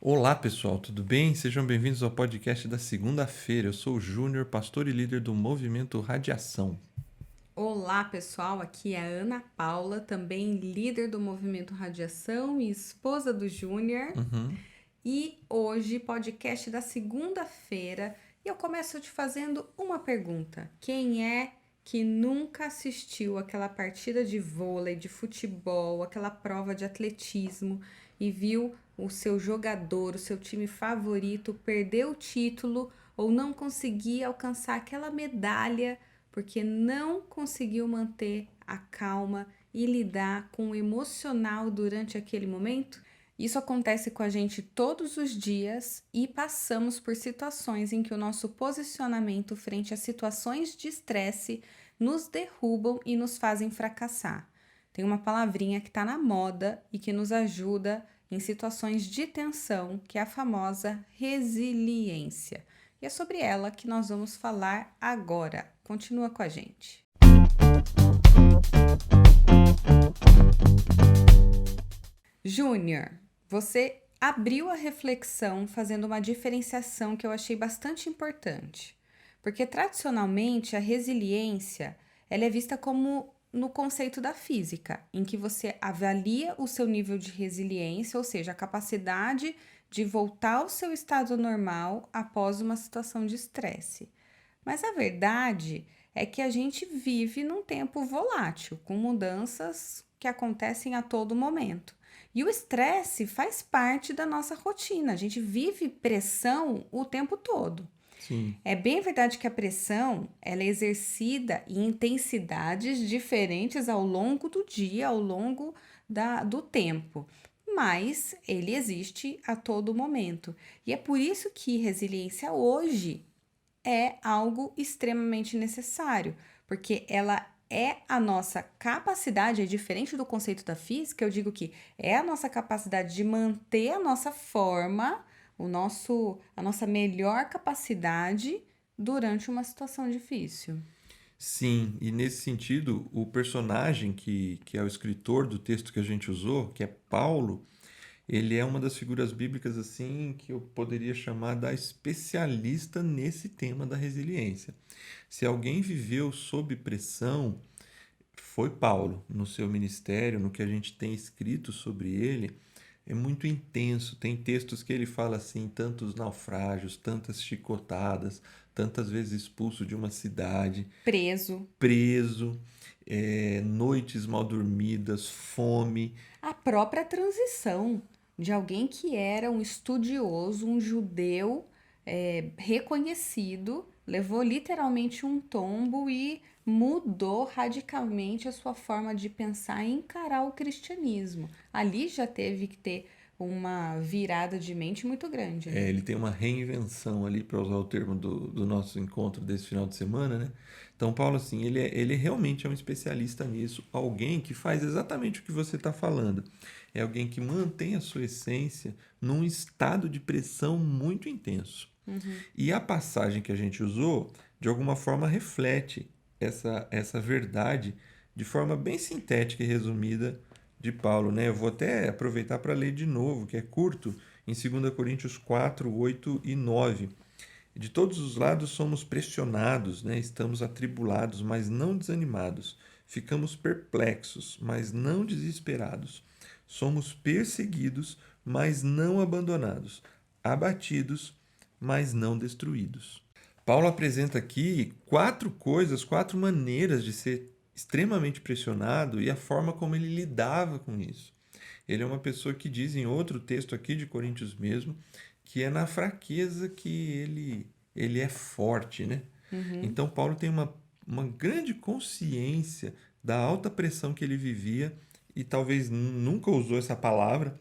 Olá pessoal, tudo bem? Sejam bem-vindos ao podcast da segunda-feira. Eu sou o Júnior, pastor e líder do Movimento Radiação. Olá, pessoal. Aqui é a Ana Paula, também líder do Movimento Radiação e esposa do Júnior. Uhum. E hoje, podcast da segunda-feira, e eu começo te fazendo uma pergunta. Quem é que nunca assistiu aquela partida de vôlei, de futebol, aquela prova de atletismo e viu o seu jogador, o seu time favorito perder o título ou não conseguir alcançar aquela medalha porque não conseguiu manter a calma e lidar com o emocional durante aquele momento? Isso acontece com a gente todos os dias e passamos por situações em que o nosso posicionamento frente a situações de estresse nos derrubam e nos fazem fracassar. Tem uma palavrinha que está na moda e que nos ajuda em situações de tensão, que é a famosa resiliência. E é sobre ela que nós vamos falar agora. Continua com a gente. Júnior, você abriu a reflexão fazendo uma diferenciação que eu achei bastante importante. Porque tradicionalmente a resiliência ela é vista como no conceito da física, em que você avalia o seu nível de resiliência, ou seja, a capacidade de voltar ao seu estado normal após uma situação de estresse. Mas a verdade é que a gente vive num tempo volátil, com mudanças que acontecem a todo momento. E o estresse faz parte da nossa rotina, a gente vive pressão o tempo todo. Sim, É bem verdade que a pressão ela é exercida em intensidades diferentes ao longo do dia, ao longo do tempo, mas ele existe a todo momento. E é por isso que resiliência hoje é algo extremamente necessário, porque ela é a nossa capacidade, é diferente do conceito da física, eu digo que é a nossa capacidade de manter a nossa forma, a nossa melhor capacidade durante uma situação difícil. sim, e nesse sentido, o personagem que é o escritor do texto que a gente usou, que é Paulo, ele é uma das figuras bíblicas assim que eu poderia chamar da especialista nesse tema da resiliência. Se alguém viveu sob pressão, foi Paulo, no seu ministério, no que a gente tem escrito sobre ele, é muito intenso. Tem textos que ele fala assim: tantos naufrágios, tantas chicotadas, tantas vezes expulso de uma cidade, Preso. preso, noites mal dormidas, fome. A própria transição de alguém que era um estudioso, um judeu reconhecido, levou literalmente um tombo e mudou radicalmente a sua forma de pensar e encarar o cristianismo. Ali já teve que ter uma virada de mente muito grande, né? Ele tem uma reinvenção ali, para usar o termo do nosso encontro desse final de semana, né? Então, Paulo, assim, ele realmente é um especialista nisso, alguém que faz exatamente o que você está falando. É alguém que mantém a sua essência num estado de pressão muito intenso. Uhum. E a passagem que a gente usou, de alguma forma, reflete essa verdade de forma bem sintética e resumida de Paulo, né? Eu vou até aproveitar para ler de novo, que é curto, em 2 Coríntios 4, 8 e 9. De todos os lados somos pressionados, né? Estamos atribulados, mas não desanimados. Ficamos perplexos, mas não desesperados. Somos perseguidos, mas não abandonados. Abatidos, mas não destruídos. Paulo apresenta aqui quatro coisas, quatro maneiras de ser extremamente pressionado e a forma como ele lidava com isso. Ele é uma pessoa que diz em outro texto aqui de Coríntios mesmo, que é na fraqueza que ele é forte, né? Uhum. Então Paulo tem uma grande consciência da alta pressão que ele vivia e talvez nunca usou essa palavra,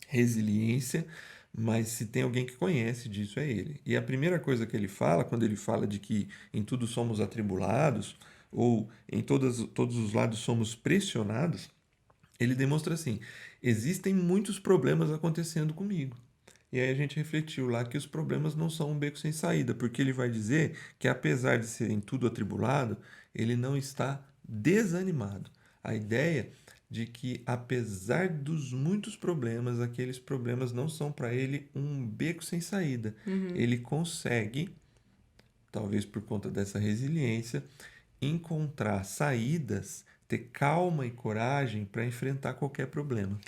resiliência, mas se tem alguém que conhece disso é ele. E a primeira coisa que ele fala, quando ele fala de que em tudo somos atribulados, ou em todos os lados somos pressionados, ele demonstra assim: existem muitos problemas acontecendo comigo. E aí a gente refletiu lá que os problemas não são um beco sem saída, porque ele vai dizer que apesar de serem tudo atribulado, ele não está desanimado. A ideia de que, apesar dos muitos problemas, aqueles problemas não são para ele um beco sem saída. Uhum. Ele consegue, talvez por conta dessa resiliência, encontrar saídas, ter calma e coragem para enfrentar qualquer problema.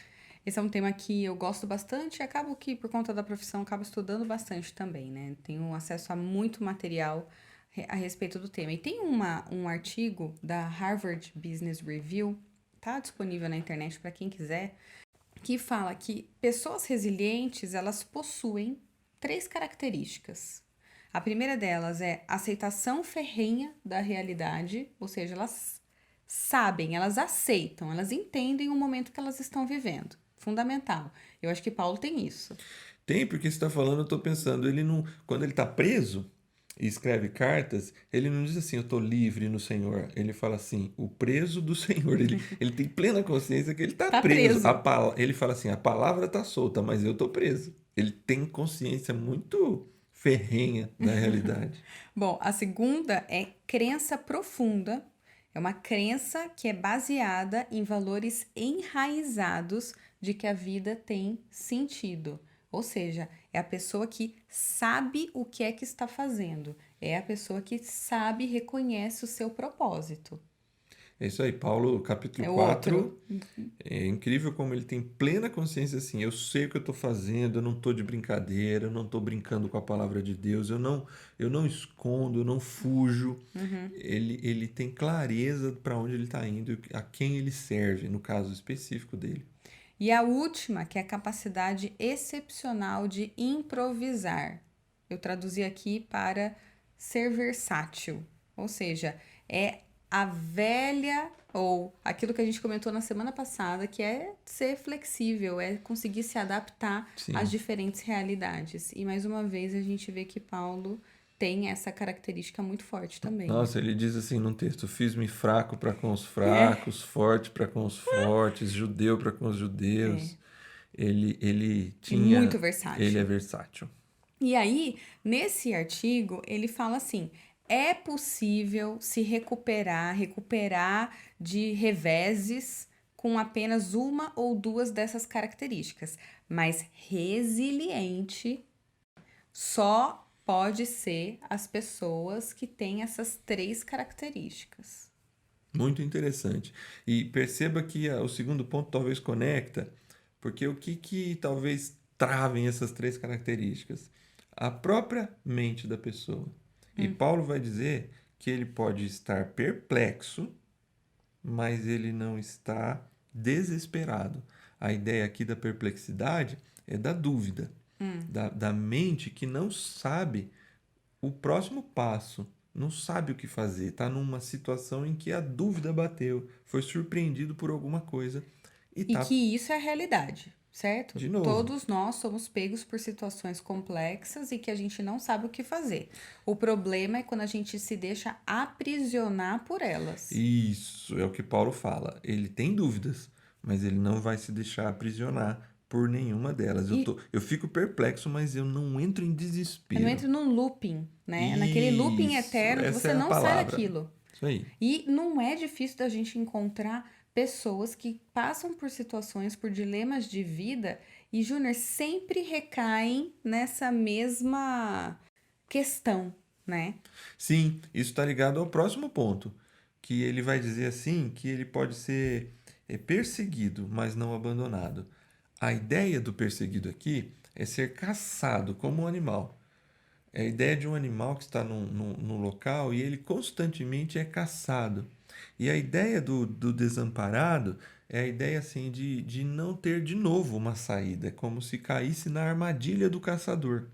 Esse é um tema que eu gosto bastante e acabo que, por conta da profissão, acabo estudando bastante também, né? Tenho acesso a muito material a respeito do tema. E tem um artigo da Harvard Business Review, tá disponível na internet para quem quiser, que fala que pessoas resilientes, elas possuem 3 características. A primeira delas é aceitação ferrenha da realidade, ou seja, elas sabem, elas aceitam, elas entendem o momento que elas estão vivendo. Fundamental. Eu acho que Paulo tem isso. Tem, porque você está falando, eu estou pensando, ele não, quando ele está preso e escreve cartas, ele não diz assim, eu estou livre no Senhor. Ele fala assim, o preso do Senhor. Ele tem plena consciência que ele está Tá preso. preso. Ele fala assim, a palavra está solta, mas eu estou preso. Ele tem consciência muito ferrenha da realidade. Bom, a segunda é crença profunda. É uma crença que é baseada em valores enraizados de que a vida tem sentido. Ou seja, é a pessoa que sabe o que é que está fazendo. É a pessoa que sabe e reconhece o seu propósito. É isso aí, Paulo, capítulo É o outro. 4. É incrível como ele tem plena consciência assim, eu sei o que eu estou fazendo, eu não estou de brincadeira, eu não estou brincando com a palavra de Deus, eu não escondo, eu não fujo. Ele tem clareza para onde ele está indo, a quem ele serve, no caso específico dele. E a última, que é a capacidade excepcional de improvisar. Eu traduzi aqui para ser versátil. Ou seja, é a velha ou aquilo que a gente comentou na semana passada, que é ser flexível, é conseguir se adaptar às Sim. diferentes realidades. E mais uma vez a gente vê que Paulo tem essa característica muito forte também, né? Nossa, ele diz assim num texto: fiz-me fraco para com os É, fracos, forte para com os fortes, judeu para com os é. judeus. Ele É muito tinha, ele é versátil. versátil. E aí, nesse artigo, ele fala assim: é possível se recuperar de reveses com apenas uma ou duas dessas características, mas resiliente só pode ser as pessoas que têm essas 3 características. Muito interessante. E perceba que o segundo ponto talvez conecta, porque o que talvez travem essas 3 características? A própria mente da pessoa. E Paulo vai dizer que ele pode estar perplexo, mas ele não está desesperado. A ideia aqui da perplexidade é da dúvida, da mente que não sabe o próximo passo, não sabe o que fazer, está numa situação em que a dúvida bateu, foi surpreendido por alguma coisa e E está que isso é a realidade, certo? de novo. Todos nós somos pegos por situações complexas e que a gente não sabe o que fazer. O problema é quando a gente se deixa aprisionar por elas. Isso é o que Paulo fala. Ele tem dúvidas, mas ele não vai se deixar aprisionar por nenhuma delas. E Eu fico perplexo, mas eu não entro em eu não desespero. entro num looping, né? Naquele looping Isso, eterno que essa você é a não sai palavra. daquilo. Isso aí. E não é difícil da gente encontrar pessoas que passam por situações, por dilemas de vida e, Júnior, sempre recaem nessa mesma questão, né? Sim, isso está ligado ao próximo ponto, que ele vai dizer assim que ele pode ser perseguido, mas não abandonado. A ideia do perseguido aqui é ser caçado como um animal. É a ideia de um animal que está num local e ele constantemente é caçado. E a ideia do desamparado é a ideia assim de não ter de novo uma saída, é como se caísse na armadilha do caçador.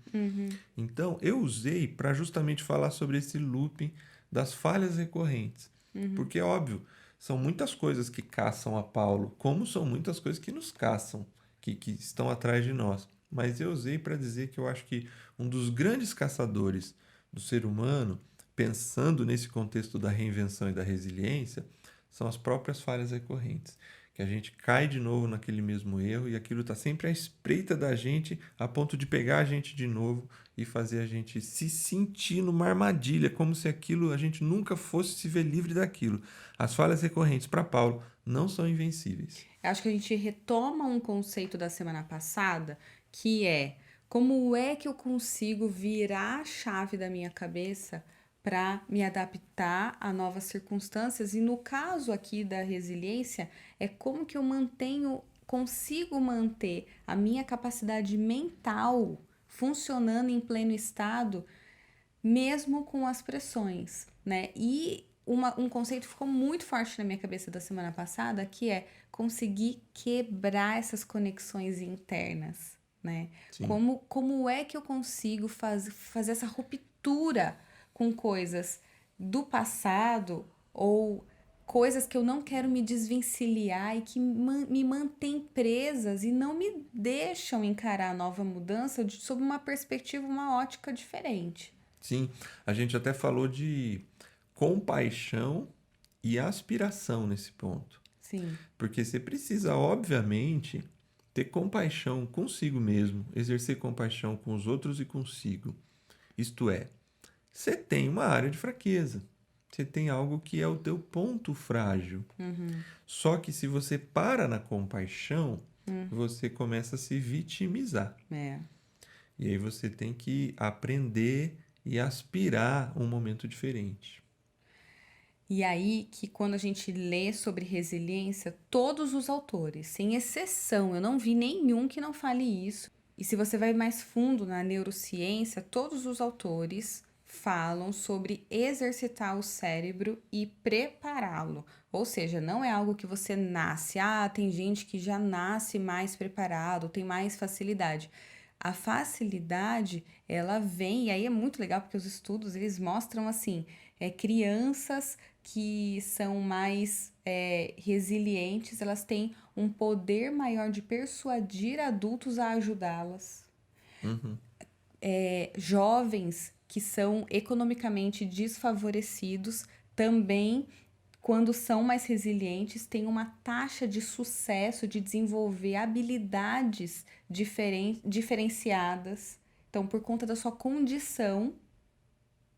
Então, eu usei para justamente falar sobre esse looping das falhas recorrentes. Porque, é óbvio, são muitas coisas que caçam a Paulo, como são muitas coisas que nos caçam, que estão atrás de nós. Mas eu usei para dizer que eu acho que um dos grandes caçadores do ser humano, pensando nesse contexto da reinvenção e da resiliência, são as próprias falhas recorrentes. Que a gente cai de novo naquele mesmo erro e aquilo está sempre à espreita da gente, a ponto de pegar a gente de novo e fazer a gente se sentir numa armadilha, como se aquilo a gente nunca fosse se ver livre daquilo. As falhas recorrentes para Paulo não são invencíveis. Eu acho que a gente retoma um conceito da semana passada, que é como é que eu consigo virar a chave da minha cabeça para me adaptar a novas circunstâncias? E no caso aqui da resiliência, é como que eu consigo manter a minha capacidade mental funcionando em pleno estado, mesmo com as pressões, né? E um conceito ficou muito forte na minha cabeça da semana passada, que é conseguir quebrar essas conexões internas, né? Sim. Como é que eu consigo fazer essa ruptura com coisas do passado ou coisas que eu não quero me desvencilhar e que me mantêm presas e não me deixam encarar a nova mudança sob uma perspectiva, uma ótica diferente. Sim, a gente até falou de compaixão e aspiração nesse ponto. Sim. Porque você precisa, obviamente, ter compaixão consigo mesmo, exercer compaixão com os outros e consigo. Isto é, você tem uma área de fraqueza. Você tem algo que é o teu ponto frágil. Uhum. Só que se você para na compaixão, você começa a se vitimizar. É. E aí você tem que aprender e aspirar um momento diferente. E aí que quando a gente lê sobre resiliência, todos os autores, sem exceção, eu não vi nenhum que não fale isso. E se você vai mais fundo na neurociência, todos os autores falam sobre exercitar o cérebro e prepará-lo. Ou seja, não é algo que você nasce. Ah, tem gente que já nasce mais preparado, tem mais facilidade. A facilidade, ela vem, e aí é muito legal porque os estudos, eles mostram assim, crianças que são mais resilientes, elas têm um poder maior de persuadir adultos a ajudá-las. Uhum. Jovens que são economicamente desfavorecidos também, quando são mais resilientes, têm uma taxa de sucesso de desenvolver habilidades diferenciadas. Então, por conta da sua condição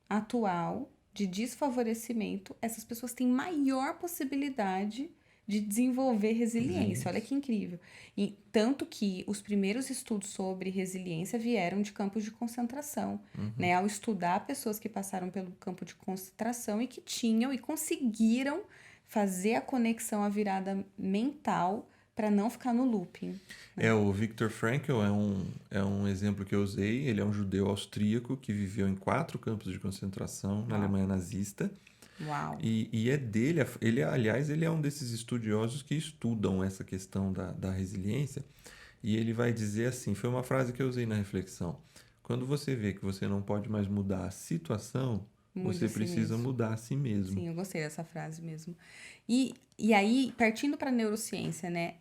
atual de desfavorecimento, essas pessoas têm maior possibilidade de desenvolver resiliência. Olha Resiliência. que incrível. E tanto que os primeiros estudos sobre resiliência vieram de campos de concentração, né? Ao estudar pessoas que passaram pelo campo de concentração e que tinham e conseguiram fazer a conexão, a virada mental para não ficar no looping. O Viktor Frankl é um exemplo que eu usei. Ele é um judeu austríaco que viveu em 4 campos de concentração na Uau. Alemanha nazista. Uau. E é dele, aliás, ele é um desses estudiosos que estudam essa questão da resiliência. E ele vai dizer assim: foi uma frase que eu usei na reflexão. Quando você vê que você não pode mais mudar a situação, Mude você a si precisa mesmo. mudar a si mesmo. Sim, eu gostei dessa frase mesmo. E aí, partindo para a neurociência, né?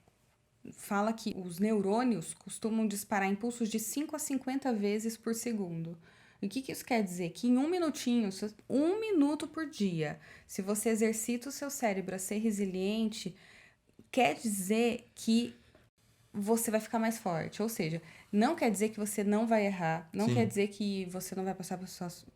Fala que os neurônios costumam disparar impulsos de 5 a 50 vezes por segundo. O que isso quer dizer? Que em um minutinho, 1 minuto por dia, se você exercita o seu cérebro a ser resiliente, quer dizer que você vai ficar mais forte. Ou seja, não quer dizer que você não vai errar, não quer Sim, dizer que você não vai passar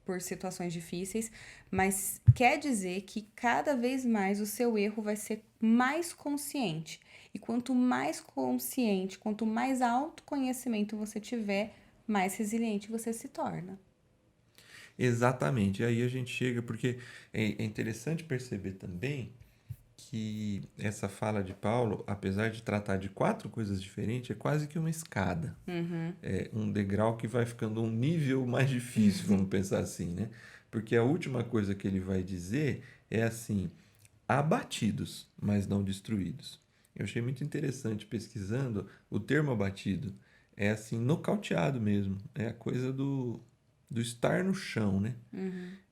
por situações difíceis, mas quer dizer que cada vez mais o seu erro vai ser mais consciente. E quanto mais consciente, quanto mais autoconhecimento você tiver, mais resiliente você se torna. exatamente. Aí a gente chega, porque é interessante perceber também que essa fala de Paulo, apesar de tratar de 4 coisas diferentes, é quase que uma escada. É um degrau que vai ficando um nível mais difícil, vamos pensar assim, né? Porque a última coisa que ele vai dizer é assim: abatidos, mas não destruídos. Eu achei muito interessante pesquisando o termo abatido. É assim, nocauteado mesmo. É a coisa do estar no chão, né?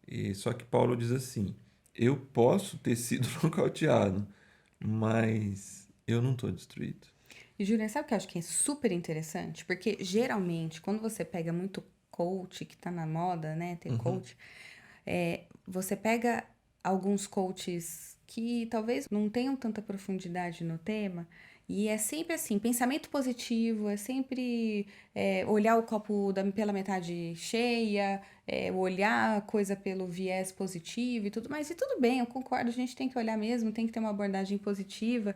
E, só que Paulo diz assim: eu posso ter sido nocauteado, mas eu não estou destruído. E Júlia, sabe o que eu acho que é super interessante? Porque geralmente, quando você pega muito coach, que tá na moda, né? Ter coach, você pega alguns coaches que talvez não tenham tanta profundidade no tema E é sempre assim, pensamento positivo, é sempre olhar o copo pela metade cheia, olhar a coisa pelo viés positivo e tudo mais. E tudo bem, eu concordo, a gente tem que olhar mesmo, tem que ter uma abordagem positiva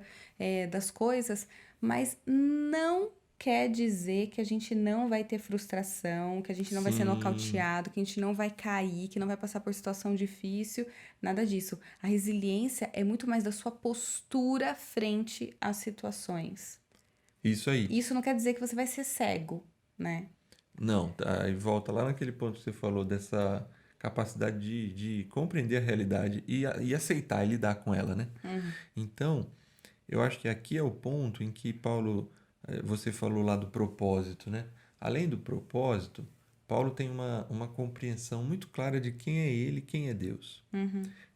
das coisas, mas não quer dizer que a gente não vai ter frustração, que a gente não vai ser Sim, nocauteado, que a gente não vai cair, que não vai passar por situação difícil, nada disso. A resiliência é muito mais da sua postura frente às situações. isso aí. Isso não quer dizer que você vai ser cego, né? Não, tá, aí volta lá naquele ponto que você falou dessa capacidade de compreender a realidade e aceitar e lidar com ela, né? Então, eu acho que aqui é o ponto em que Paulo, você falou lá do propósito, né? Além do propósito, Paulo tem uma compreensão muito clara de quem é ele e quem é Deus.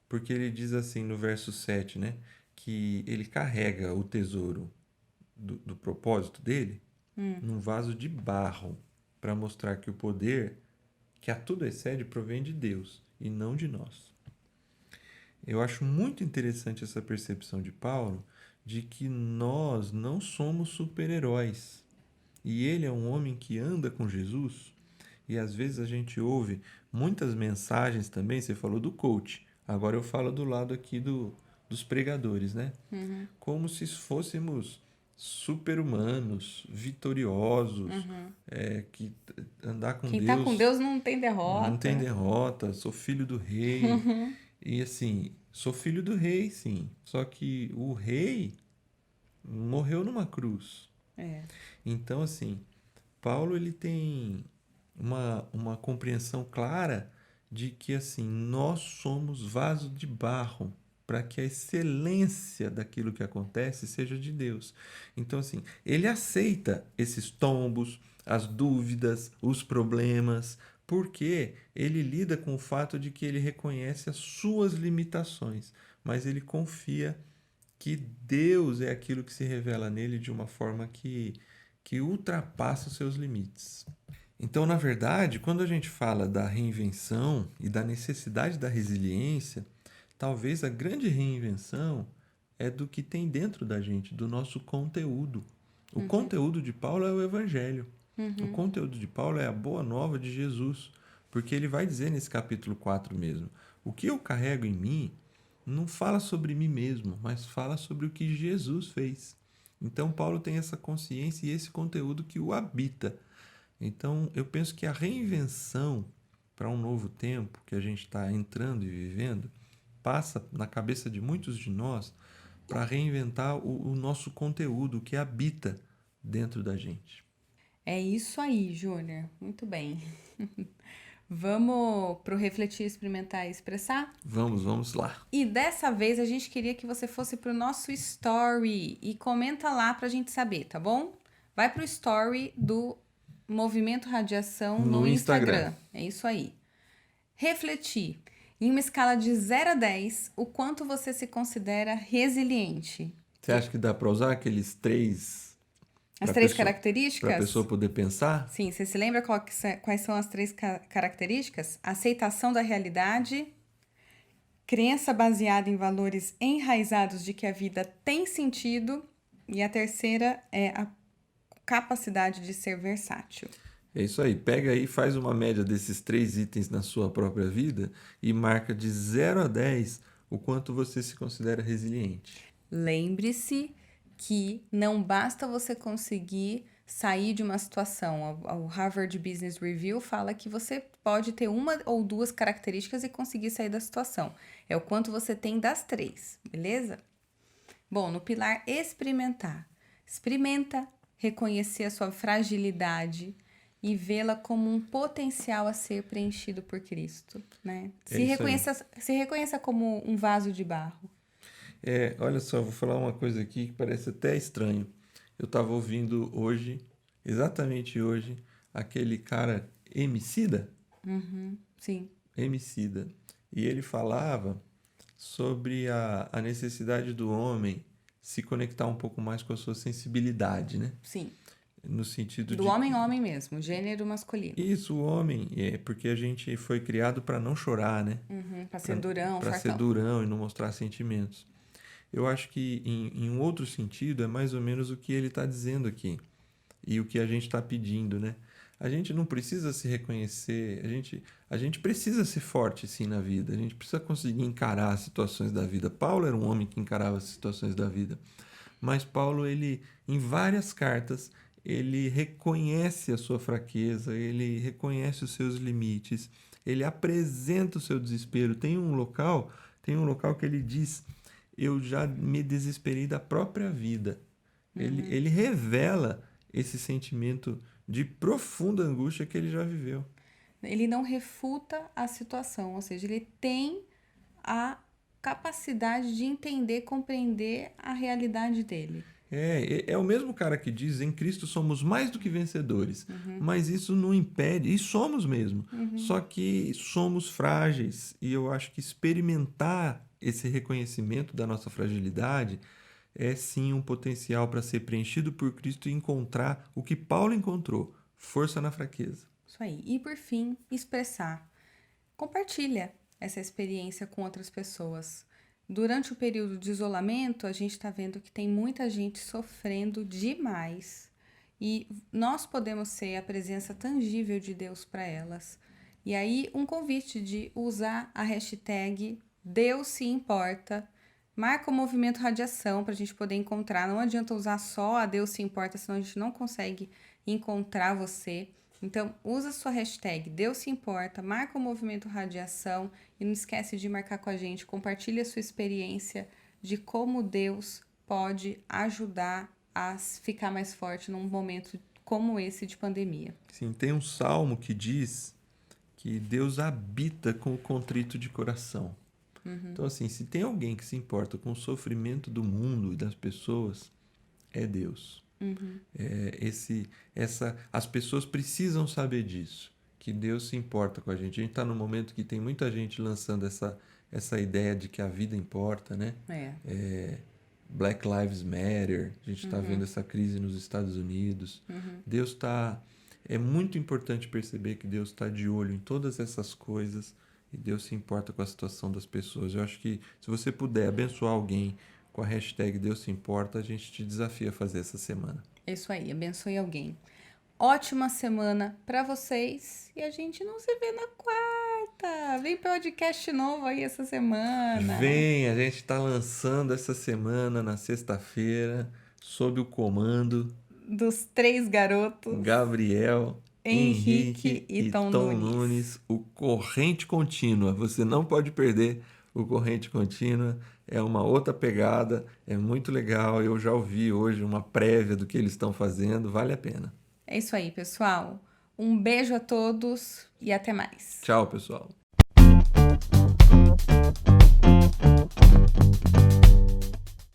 Porque ele diz assim no verso 7, né? Que ele carrega o tesouro do propósito dele num vaso de barro para mostrar que o poder que a tudo excede provém de Deus e não de nós. Eu acho muito interessante essa percepção de Paulo de que nós não somos super-heróis. E ele é um homem que anda com Jesus. E às vezes a gente ouve muitas mensagens também. Você falou do coach, agora eu falo do lado aqui dos pregadores, né? Como se fôssemos super-humanos, vitoriosos, que andar com Quem tá com Deus Deus não tem não tem derrota. derrota, sou filho do rei. E assim, sou filho do rei, sim. Só que o rei morreu numa cruz. É. Então, assim, Paulo ele tem uma compreensão clara de que assim nós somos vaso de barro para que a excelência daquilo que acontece seja de Deus. Então, assim, ele aceita esses tombos, as dúvidas, os problemas, porque ele lida com o fato de que ele reconhece as suas limitações, mas ele confia que Deus é aquilo que se revela nele de uma forma que ultrapassa os seus limites. Então, na verdade, quando a gente fala da reinvenção e da necessidade da resiliência, talvez a grande reinvenção é do que tem dentro da gente, do nosso conteúdo. O conteúdo de Paulo é o Evangelho. O conteúdo de Paulo é a boa nova de Jesus. Porque ele vai dizer nesse capítulo 4 mesmo: o que eu carrego em mim não fala sobre mim mesmo, mas fala sobre o que Jesus fez. Então, Paulo tem essa consciência e esse conteúdo que o habita. Então, eu penso que a reinvenção para um novo tempo que a gente está entrando e vivendo passa na cabeça de muitos de nós para reinventar o nosso conteúdo, o que habita dentro da gente. É isso aí, Júnior. Muito bem. Vamos pro refletir, experimentar e expressar? Vamos lá. E dessa vez a gente queria que você fosse pro nosso story e comenta lá pra gente saber, tá bom? Vai pro story do Movimento Radiação no No Instagram. Instagram. É isso aí. Refletir. Em uma escala de 0 a 10, o quanto você se considera resiliente? Você acha que dá para usar aqueles três As para três pessoa, para pessoa características? poder pensar? Sim, você se lembra quais são as três características? Aceitação da realidade, crença baseada em valores enraizados de que a vida tem sentido, e a terceira é a capacidade de ser versátil. É isso aí. Pega aí, faz uma média desses três itens na sua própria vida e marca de 0 a 10 o quanto você se considera resiliente. Lembre-se que não basta você conseguir sair de uma situação. O Harvard Business Review fala que você pode ter uma ou duas características e conseguir sair da situação. É o quanto você tem das três, beleza? Bom, no pilar experimentar. Experimenta reconhecer a sua fragilidade e vê-la como um potencial a ser preenchido por Cristo, né? É isso aí. Se reconheça como um vaso de barro. Olha só, vou falar uma coisa aqui que parece até estranho. Eu estava ouvindo hoje, exatamente hoje, aquele cara Emicida, Sim, Emicida, e ele falava sobre a necessidade do homem se conectar um pouco mais com a sua sensibilidade, né? sim. No sentido Do de homem, homem mesmo, gênero masculino. isso, o homem, é porque a gente foi criado para não chorar, né? Pra ser durão, Para ser fartão. durão e não mostrar sentimentos. eu acho que em um outro sentido é mais ou menos o que ele está dizendo aqui e o que a gente está pedindo, né? A gente não precisa se reconhecer, a gente precisa ser forte sim na vida, a gente precisa conseguir encarar as situações da vida. Paulo era um homem que encarava as situações da vida, mas Paulo, ele, em várias cartas, ele reconhece a sua fraqueza, ele reconhece os seus limites, ele apresenta o seu desespero. Tem um local que ele diz: eu já me desesperei da própria vida. Ele revela esse sentimento de profunda angústia que ele já viveu. Ele não refuta a situação, ou seja, ele tem a capacidade de entender, compreender a realidade dele. É o mesmo cara que diz: em Cristo somos mais do que vencedores. Mas isso não impede, e somos mesmo. Só que somos frágeis. E eu acho que experimentar esse reconhecimento da nossa fragilidade é sim um potencial para ser preenchido por Cristo e encontrar o que Paulo encontrou: força na fraqueza. Isso aí. E por fim, expressar. Compartilha essa experiência com outras pessoas. Durante o período de isolamento, a gente está vendo que tem muita gente sofrendo demais e nós podemos ser a presença tangível de Deus para elas. E aí, um convite de usar a hashtag Deus se importa, marca o movimento Radiação para a gente poder encontrar. Não adianta usar só a Deus se importa, senão a gente não consegue encontrar você. Então, usa a sua hashtag Deus se importa, marca o movimento Radiação e não esquece de marcar com a gente, compartilha a sua experiência de como Deus pode ajudar a ficar mais forte num momento como esse de pandemia. Sim, tem um salmo que diz que Deus habita com o contrito de coração. Então, assim, se tem alguém que se importa com o sofrimento do mundo e das pessoas, é Deus. As pessoas precisam saber disso, que Deus se importa com a gente. A gente está num momento que tem muita gente lançando essa ideia de que a vida importa, né? Black Lives Matter, a gente está vendo essa crise nos Estados Unidos. Deus está... É muito importante perceber que Deus está de olho em todas essas coisas e Deus se importa com a situação das pessoas. Eu acho que se você puder abençoar alguém com a hashtag Deus se importa, a gente te desafia a fazer essa semana. É isso aí, abençoe alguém. Ótima semana para vocês e a gente não se vê na quarta. Vem podcast novo aí essa semana. Vem, a gente está lançando essa semana na sexta-feira, sob o comando dos 3 garotos, Gabriel, Henrique e Tom Nunes, o Corrente Contínua. Você não pode perder o Corrente Contínua. É uma outra pegada, é muito legal. Eu já ouvi hoje uma prévia do que eles estão fazendo, vale a pena. É isso aí, pessoal. Um beijo a todos e até mais. Tchau, pessoal.